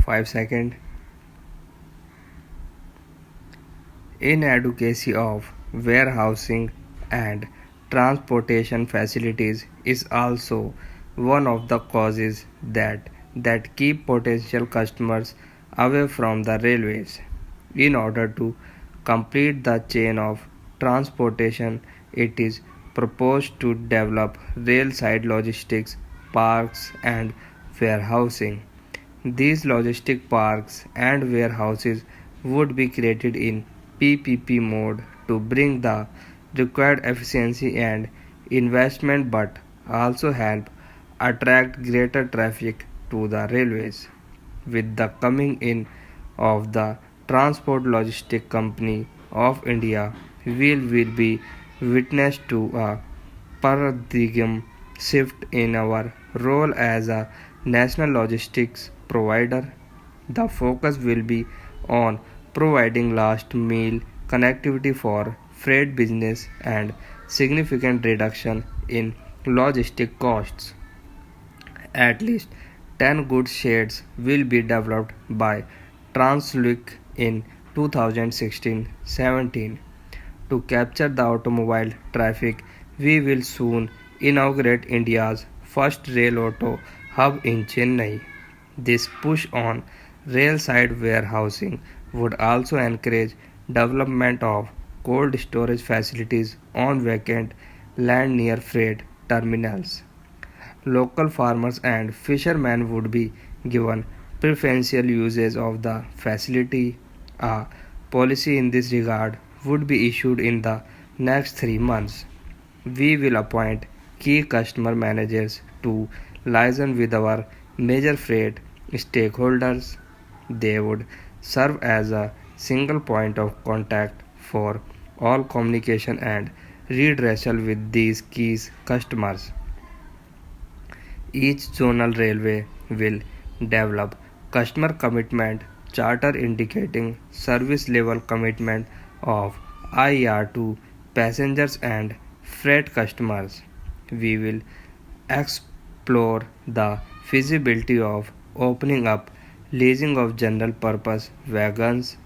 5 seconds. Inadequacy of warehousing and transportation facilities is also one of the causes that keep potential customers away from the railways. In order to complete the chain of transportation, it is proposed to develop rail-side logistics parks and warehousing. These logistic parks and warehouses would be created in PPP mode to bring the required efficiency and investment but also help attract greater traffic to the railways. With the coming in of the Transport Logistic Company of India, we will be witness to a paradigm shift in our role as a national logistics provider. The focus will be on providing last mile connectivity for freight business and significant reduction in logistic costs. At least 10 goods sheds will be developed by Transluc in 2016-17. To capture the automobile traffic, we will soon inaugurate India's first rail auto hub in Chennai. This push on rail-side warehousing would also encourage development of cold storage facilities on vacant land near freight terminals. Local farmers and fishermen would be given preferential usage of the facility. A policy in this regard would be issued in the next 3 months. We will appoint key customer managers to liaison with our major freight stakeholders. They would serve as a single point of contact for all communication and redressal with these key customers. Each zonal railway will develop customer commitment charter indicating service level commitment of IR to passengers and freight customers. We will explore the feasibility of opening up leasing of general purpose wagons.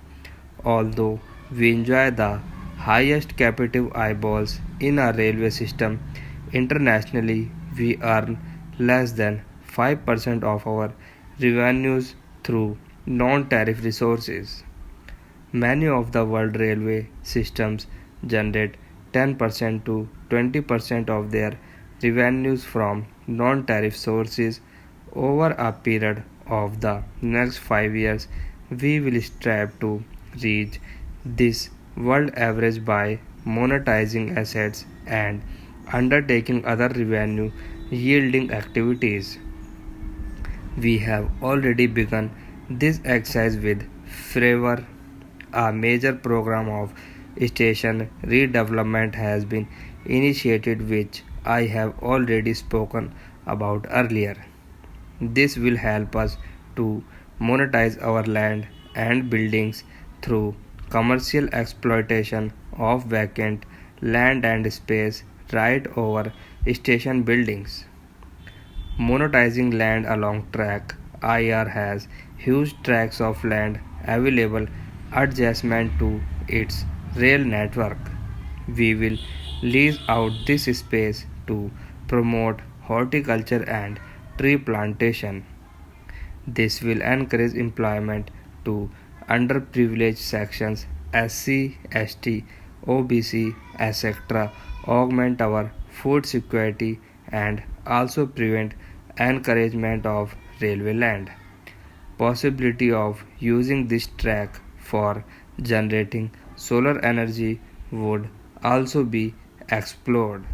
Although we enjoy the highest captive eyeballs in our railway system internationally, we earn less than 5% of our revenues through non-tariff resources. Many of the world railway systems generate 10% to 20% of their revenues from non-tariff sources. Over a period of the next 5 years, we will strive to reach this world average by monetizing assets and undertaking other revenue yielding activities. We have already begun this exercise with Fravor. A major program of station redevelopment has been initiated, which I have already spoken about earlier. This will help us to monetize our land and buildings through commercial exploitation of vacant land and space right over station buildings. Monetizing land along track. IR has huge tracts of land available adjacent to its rail network. We will lease out this space to promote horticulture and tree plantation. This will encourage employment to underprivileged sections SC, ST, OBC, etc., augment our food security and also prevent encouragement of railway land. Possibility of using this track for generating solar energy would also be explored.